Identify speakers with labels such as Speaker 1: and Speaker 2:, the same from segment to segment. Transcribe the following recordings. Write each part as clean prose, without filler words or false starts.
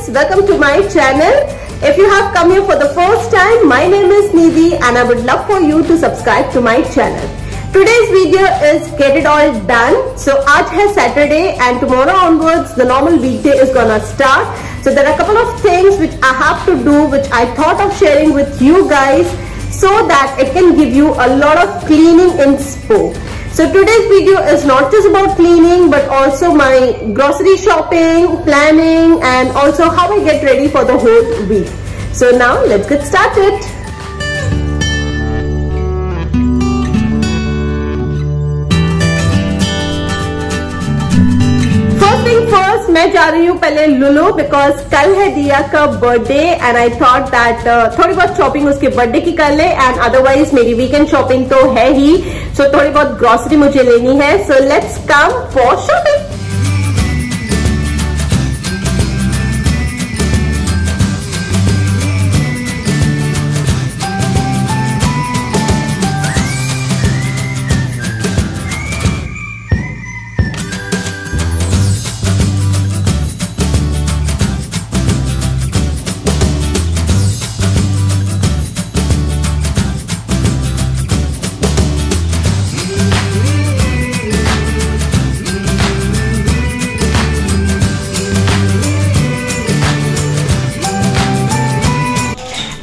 Speaker 1: guys, welcome to my channel. If you have come here for the first time, my name is Nidhi and I would love for you to subscribe to my channel. Today's video is get it all done. So आज है Saturday and tomorrow onwards the normal weekday is gonna start. So there are a couple of things which I have to do, which I thought of sharing with you guys so that it can give you a lot of cleaning inspo. So today's video is not just about cleaning but also my grocery shopping, planning and also how I get ready for the whole week. So now let's get started. First मैं जा रही हूँ पहले लुलु because कल है दिया का birthday and I thought that थोड़ी बहुत शॉपिंग उसके बर्थडे की कर ले एंड अदरवाइज मेरी वीकेंड शॉपिंग तो है ही. सो थोड़ी बहुत ग्रोसरी मुझे लेनी है. So let's come for shopping.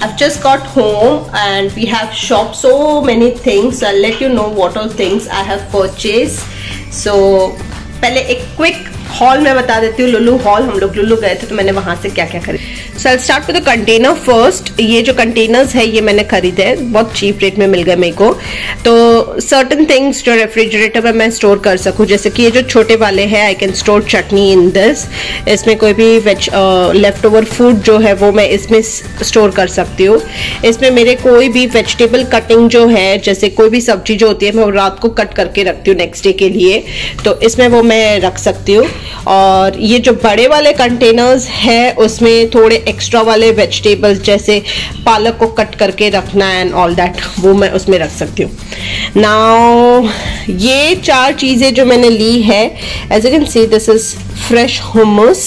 Speaker 1: I've just got home and we have shopped so many things. I'll let you know what all things I have purchased. So पहले एक क्विक हॉल मैं बता देती हूँ. लुलु हॉल, हम लोग लुलु गए थे तो मैंने वहां से क्या क्या खरीदा. So I start with the container first. ये जो कंटेनर्स है ये मैंने खरीदे हैं, बहुत चीप रेट में मिल गए मेरे को. तो सर्टन थिंग्स जो रेफ्रिजरेटर में मैं स्टोर कर सकूँ, जैसे कि ये जो छोटे वाले हैं I can store chutney in this. इसमें कोई भी लेफ्ट ओवर फूड जो है वो मैं इसमें स्टोर कर सकती हूँ. इसमें मेरे कोई भी वेजिटेबल कटिंग जो है, जैसे कोई भी सब्जी जो होती है मैं रात को कट करके रखती हूँ नेक्स्ट डे के लिए, तो इसमें वो मैं रख सकती हूँ. और ये जो बड़े वाले कंटेनर्स है उसमें थोड़े एक्स्ट्रा वाले वेजिटेबल्स जैसे पालक को कट करके रखना एंड ऑल दैट, वो मैं उसमें रख सकती हूँ. नाउ ये 4 चीजें जो मैंने ली है, as you can see this is fresh hummus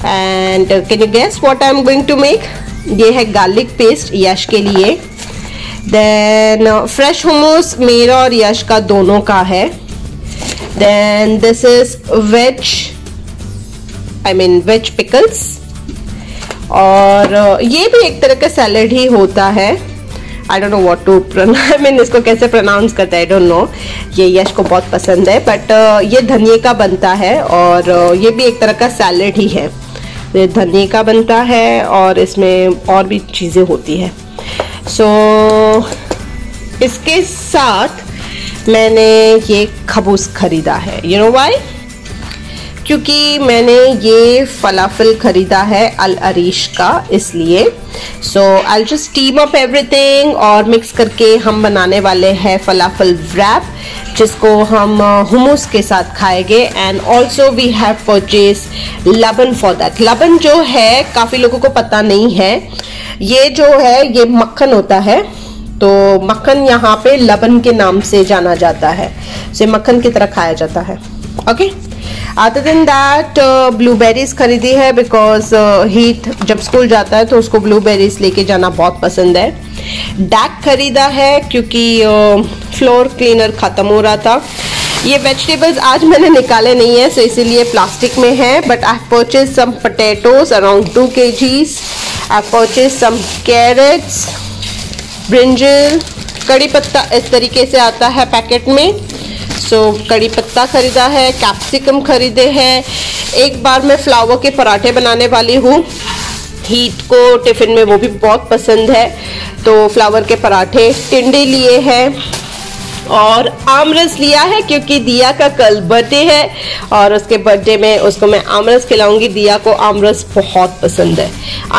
Speaker 1: and can you guess what I am going to make. ये है गार्लिक पेस्ट यश के लिए. देन फ्रेश hummus मेरा और यश का दोनों का है. Then this is veg pickles. और ये भी एक तरह का सैलेड ही होता है. I don't know what to pronounce. इसको कैसे प्रोनाउंस करते हैं I don't know. ये यश को बहुत पसंद है बट ये धनिये का बनता है और ये भी एक तरह का सैलेड ही है. ये धनिये का बनता है और इसमें और भी चीजें होती है. सो इसके साथ मैंने ये खबूस खरीदा है. You know why? क्योंकि मैंने ये फलाफल खरीदा है अल अरीश का, इसलिए. So I just steam up everything और मिक्स करके हम बनाने वाले हैं फलाफल रैप, जिसको हम हुमूस के साथ खाएंगे. And also we have purchase लबन फॉर दैट. लबन जो है काफी लोगों को पता नहीं है, ये जो है ये मक्खन होता है. तो मक्खन यहाँ पे लबन के नाम से जाना जाता है. so, मक्खन की तरह खाया जाता है. Okay. Other than that blueberries खरीदी है बिकॉज हीथ जब स्कूल जाता है तो उसको ब्लूबेरीज लेके जाना बहुत पसंद है. डैक खरीदा है क्योंकि फ्लोर क्लीनर खत्म हो रहा था. ये वेजिटेबल्स आज मैंने निकाले नहीं है सो इसीलिए प्लास्टिक में है. But I purchase some potatoes around 2 kgs. I purchase some carrots, brinjal, kadi patta इस तरीके से आता है पैकेट में. सो कड़ी पत्ता खरीदा है, कैप्सिकम खरीदे हैं. एक बार मैं फ्लावर के पराठे बनाने वाली हूँ. हीट को टिफिन में वो भी बहुत पसंद है तो फ्लावर के पराठे. टिंडे लिए हैं और आमरस लिया है क्योंकि दिया का कल बर्थडे है और उसके बर्थडे में उसको मैं आमरस खिलाऊंगी. दिया को आमरस बहुत पसंद है.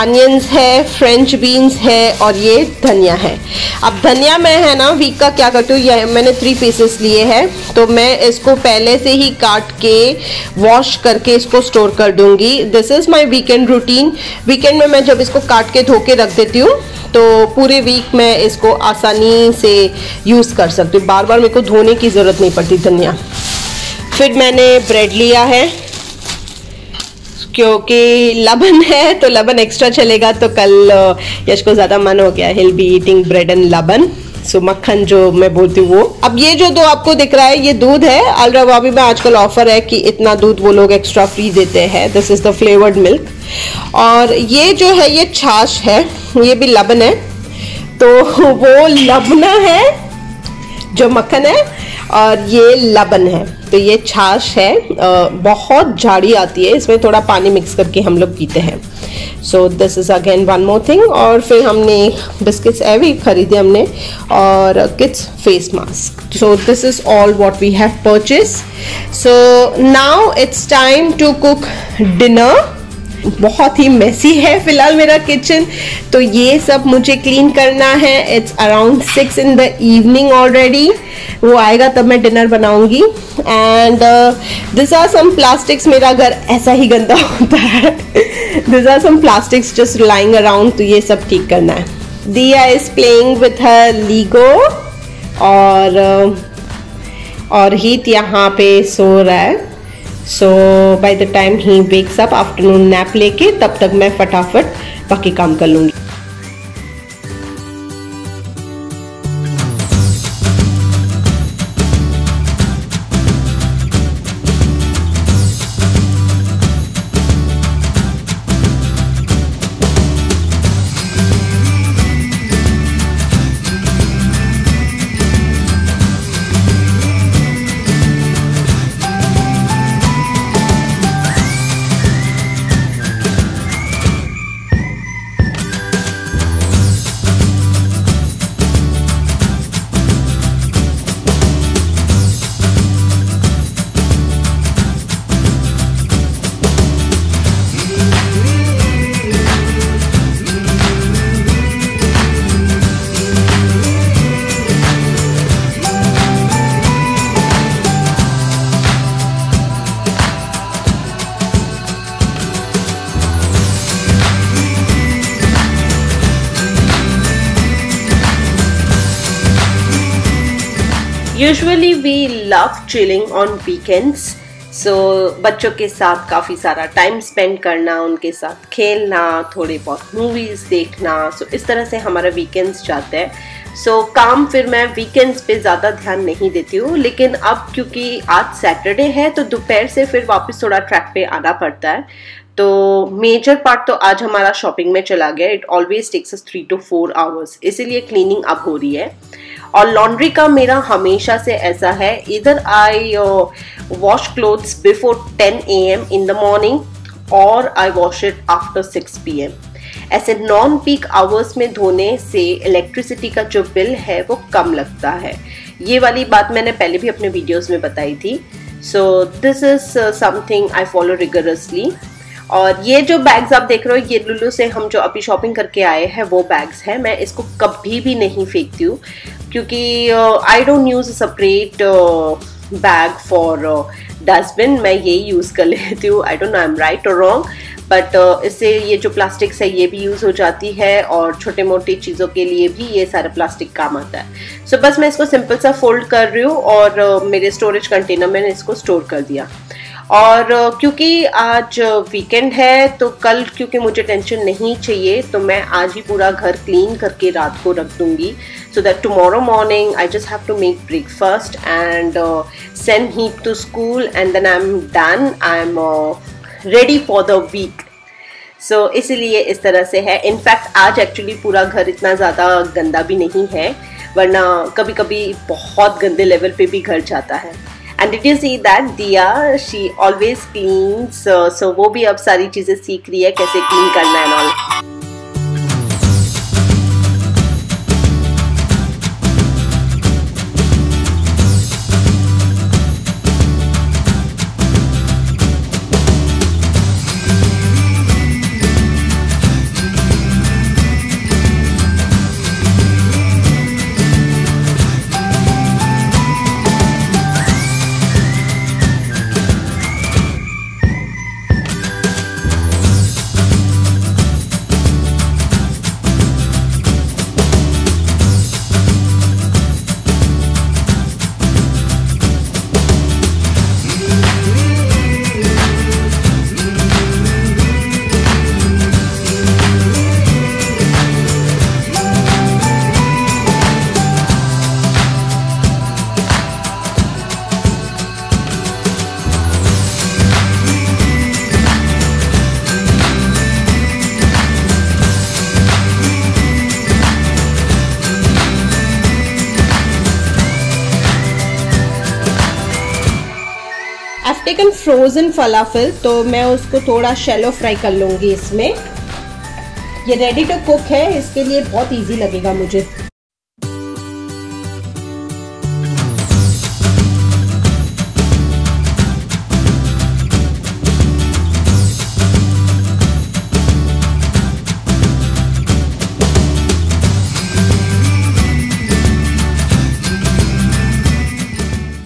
Speaker 1: अनियंस है, फ्रेंच बीन्स है और ये धनिया है. अब धनिया मैं है ना वीक का क्या करती हूँ, ये मैंने 3 पीसेस लिए हैं तो मैं इसको पहले से ही काट के वॉश करके इसको स्टोर कर दूंगी. This is my weekend routine. Weekend में मैं जब इसको काट के धो के रख देती हूँ तो पूरे वीक में इसको आसानी से यूज कर सकती हूँ. बार बार मेरे को धोने की जरूरत नहीं पड़ती धनिया. फिर मैंने ब्रेड लिया है, क्योंकि लबन है तो लबन एक्स्ट्रा चलेगा। तो कल यश को ज्यादा मन हो गया, he'll be eating bread and लबन। सो मक्खन जो मैं बोलती हूँ वो। अब ये जो दो आपको दिख रहा है ये दूध है। अल रवाबी में आजकल ऑफर है कि इतना दूध वो लोग एक्स्ट्रा फ्री देते हैं। This is the flavoured milk. और ये जो है ये छाछ है, ये भी लबन है। तो वो लबना है जो मक्खन है और ये लबन है। तो ये छाछ है, बहुत झाड़ी आती है, इसमें थोड़ा पानी मिक्स करके हम लोग पीते हैं। So this is again one more thing. और फिर हमने बिस्किट्स एवी खरीदे हमने और kids face mask. So this is all what we have purchase. So now it's time to cook dinner. बहुत ही मेसी है फिलहाल मेरा किचन, तो ये सब मुझे क्लीन करना है। It's around 6 in the evening already. वो आएगा तब मैं डिनर बनाऊंगी। And this are some plastics. मेरा घर ऐसा ही गंदा होता है। This are some plastics just lying around, तो ये सब ठीक करना है। Diya is playing with her Lego और हीत यहाँ पे सो रहा है। So by the time he wakes up afternoon nap लेके, तब तक मैं फटाफट बाकी काम कर लूंगी। Usually we love chilling on weekends. So बच्चों के साथ काफ़ी सारा टाइम स्पेंड करना, उनके साथ खेलना, थोड़े बहुत मूवीज़ देखना। सो इस तरह से हमारा वीकेंड्स जाते हैं। सो काम फिर मैं वीकेंड्स पे ज़्यादा ध्यान नहीं देती हूँ, लेकिन अब क्योंकि आज सैटरडे है तो दोपहर से फिर वापस थोड़ा ट्रैक पे आना पड़ता है। तो मेजर पार्ट तो आज हमारा शॉपिंग में चला गया। It always takes us 3 to 4 hours, इसीलिए क्लीनिंग अब हो रही है। और लॉन्ड्री का मेरा हमेशा से ऐसा है, इधर I wash clothes before 10 AM in the morning और I wash it after 6 PM। ऐसे नॉन पीक आवर्स में धोने से इलेक्ट्रिसिटी का जो बिल है वो कम लगता है। ये वाली बात मैंने पहले भी अपने वीडियोस में बताई थी। सो this is something I follow rigorously. और ये जो बैग्स आप देख रहे हो, ये लुलु से हम जो अभी शॉपिंग करके आए हैं वो बैग्स हैं। मैं इसको कभी भी नहीं फेंकती हूँ, क्योंकि I don't use separate bag for dustbin. मैं यही यूज़ कर लेती हूँ। I don't know I am right और रॉन्ग, बट इससे ये जो प्लास्टिक्स है ये भी यूज़ हो जाती है और छोटे मोटे चीज़ों के लिए भी ये सारा प्लास्टिक काम आता है। सो बस मैं इसको सिंपल सा फोल्ड कर रही हूँ और मेरे स्टोरेज कंटेनर में इसको स्टोर कर दिया। और क्योंकि आज वीकेंड है तो कल क्योंकि मुझे टेंशन नहीं चाहिए, तो मैं आज ही पूरा घर क्लीन करके रात को रख दूंगी, so that tomorrow morning I just have to make breakfast and send Heet to school and then I am done, I am ready for the week. So इसीलिए इस तरह से है। इनफैक्ट आज एक्चुअली पूरा घर इतना ज़्यादा गंदा भी नहीं है, वरना कभी कभी बहुत गंदे लेवल पे भी घर जाता है। And did you see that Diya, she always cleans, so वो भी अब सारी चीजें सीख रही है कैसे क्लीन करना है and all। टेकन फ्रोजन फलाफल, तो मैं उसको थोड़ा शैलो फ्राई कर लूंगी इसमें। ये रेडी टू कुक है, इसके लिए बहुत इजी लगेगा मुझे।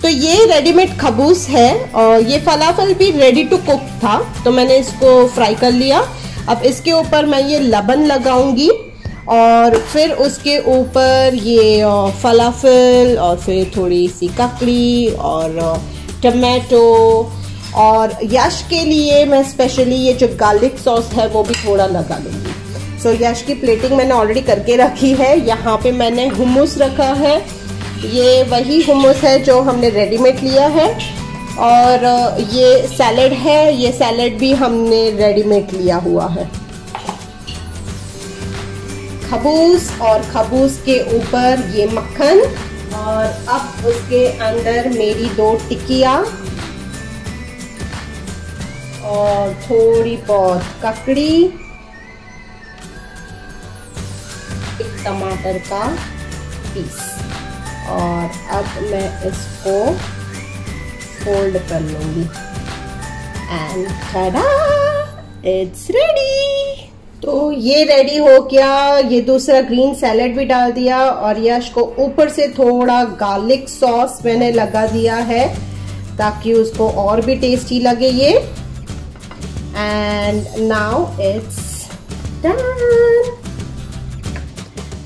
Speaker 1: तो ये रेडीमेड खबूस है और ये फलाफल भी रेडी टू कुक था, तो मैंने इसको फ्राई कर लिया। अब इसके ऊपर मैं ये लबन लगाऊंगी और फिर उसके ऊपर ये फलाफल और फिर थोड़ी सी ककड़ी और टमाटो, और यश के लिए मैं स्पेशली ये जो गार्लिक सॉस है वो भी थोड़ा लगा लूँगी। सो यश की प्लेटिंग मैंने ऑलरेडी करके रखी है। यहाँ पे मैंने हुम्मस रखा है, ये वही हुम्मस है जो हमने रेडीमेड लिया है, और ये सैलेड है, ये सैलेड भी हमने रेडीमेड लिया हुआ है। खबूस और खबूस के ऊपर ये मक्खन, और अब उसके अंदर मेरी 2 टिकिया और थोड़ी बहुत ककड़ी, एक टमाटर का पीस, और अब मैं इसको फोल्ड कर लूंगी एंड tada, इट्स रेडी। तो ये रेडी हो गया। ये दूसरा ग्रीन सैलेड भी डाल दिया और यश को ऊपर से थोड़ा गार्लिक सॉस मैंने लगा दिया है ताकि उसको और भी टेस्टी लगे ये। And now it's done.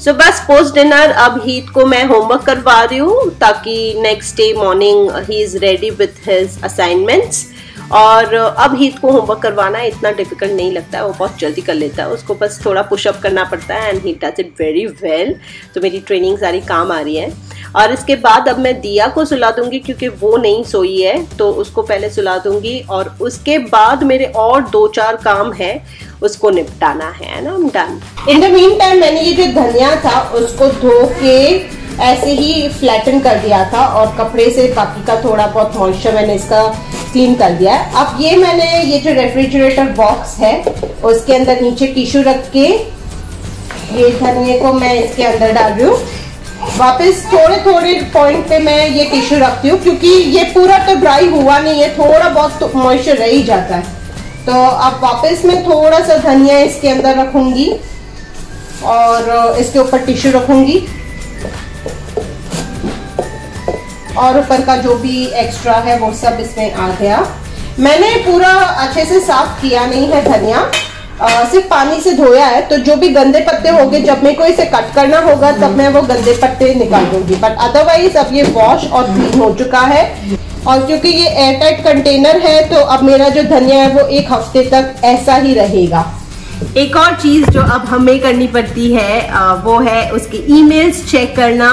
Speaker 1: So बस पोस्ट डिनर अब हीत को मैं होमवर्क करवा रही हूँ ताकि next day morning he is ready with his assignments. और अब हीत को होमवर्क करवाना इतना डिफिकल्ट नहीं लगता है, वो बहुत जल्दी कर लेता है। उसको बस थोड़ा पुशअप करना पड़ता है and he does it very well. तो मेरी ट्रेनिंग सारी काम आ रही है। और इसके बाद अब मैं दिया को सुला दूंगी क्योंकि वो नहीं सोई है, तो उसको पहले सुला दूंगी और उसके बाद मेरे और 2-4 काम है उसको निपटाना है ना। Done. In the mean time मैंने ये जो धनिया था उसको धो के ऐसे ही फ्लैटन कर दिया था और कपड़े से बाकी का थोड़ा बहुत मॉइस्चर मैंने इसका क्लीन कर दिया है। अब ये मैंने ये जो रेफ्रिजरेटर बॉक्स है उसके अंदर नीचे टिश्यू रख के ये धनिया को मैं इसके अंदर डाल रही हूँ। वापस थोड़े थोड़े पॉइंट पे मैं ये टिश्यू रखती हूँ क्योंकि ये पूरा तो ड्राई हुआ नहीं है, थोड़ा बहुत तो मॉइस्चर रह ही जाता है। तो अब वापस मैं थोड़ा सा धनिया इसके अंदर रखूंगी और इसके ऊपर टिश्यू रखूंगी और ऊपर का जो भी एक्स्ट्रा है वो सब इसमें आ गया। मैंने पूरा अच्छे से साफ किया नहीं है धनिया, सिर्फ पानी से धोया है। तो जो भी गंदे पत्ते होंगे जब मेरे को इसे कट करना होगा तब मैं वो गंदे पत्ते निकाल दूंगी, बट अदरवाइज अब ये वॉश और क्लीन हो चुका है। और क्योंकि ये एयरटाइट कंटेनर है तो अब मेरा जो धनिया है वो 1 हफ्ते तक ऐसा ही रहेगा। एक और चीज जो अब हमें करनी पड़ती है वो है उसके ईमेल्स चेक करना।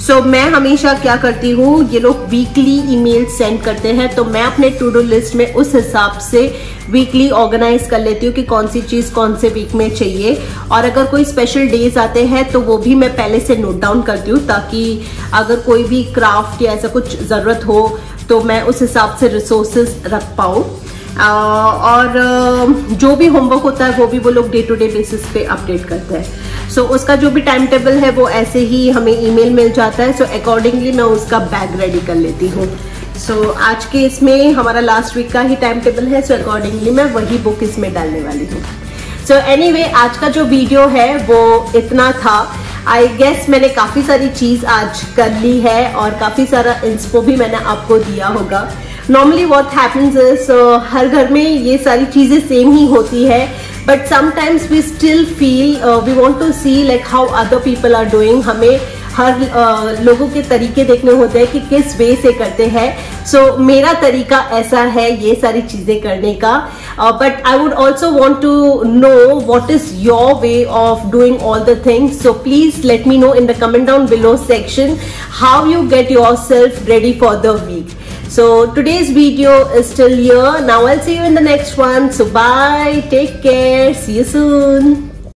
Speaker 1: सो मैं हमेशा क्या करती हूँ, ये लोग वीकली ईमेल सेंड करते हैं तो मैं अपने टू डू लिस्ट में उस हिसाब से वीकली ऑर्गेनाइज कर लेती हूँ कि कौन सी चीज कौन से वीक में चाहिए। और अगर कोई स्पेशल डेज आते हैं तो वो भी मैं पहले से नोट डाउन करती हूँ ताकि अगर कोई भी क्राफ्ट या ऐसा कुछ जरूरत हो तो मैं उस हिसाब से रिसोर्सेज रख पाऊँ। और जो भी होमवर्क होता है वो भी वो लोग डे टू डे बेसिस पे अपडेट करते हैं। सो उसका जो भी टाइम टेबल है वो ऐसे ही हमें ईमेल मिल जाता है। सो अकॉर्डिंगली मैं उसका बैग रेडी कर लेती हूँ। सो आज के इसमें हमारा लास्ट वीक का ही टाइम टेबल है, सो अकॉर्डिंगली मैं वही बुक इसमें डालने वाली हूँ। सो एनीवे आज का जो वीडियो है वो इतना था। आई गेस मैंने काफी सारी चीज आज कर ली है और काफी सारा इंस्पो भी मैंने आपको दिया होगा। नॉर्मली व्हाट हैपेंस इज हर घर में ये सारी चीजें सेम ही होती है, but sometimes we still feel we want to see like how other people are doing. हमें हर लोगों के तरीके देखने होते हैं कि किस वे से करते हैं। सो मेरा तरीका ऐसा है ये सारी चीजें करने का, but I would also want to know what is your way of doing all the things. So please let me know in the comment down below section how you get yourself ready for the week. So today's video is still here. Now I'll see you in the next one. So bye, take care, see you soon.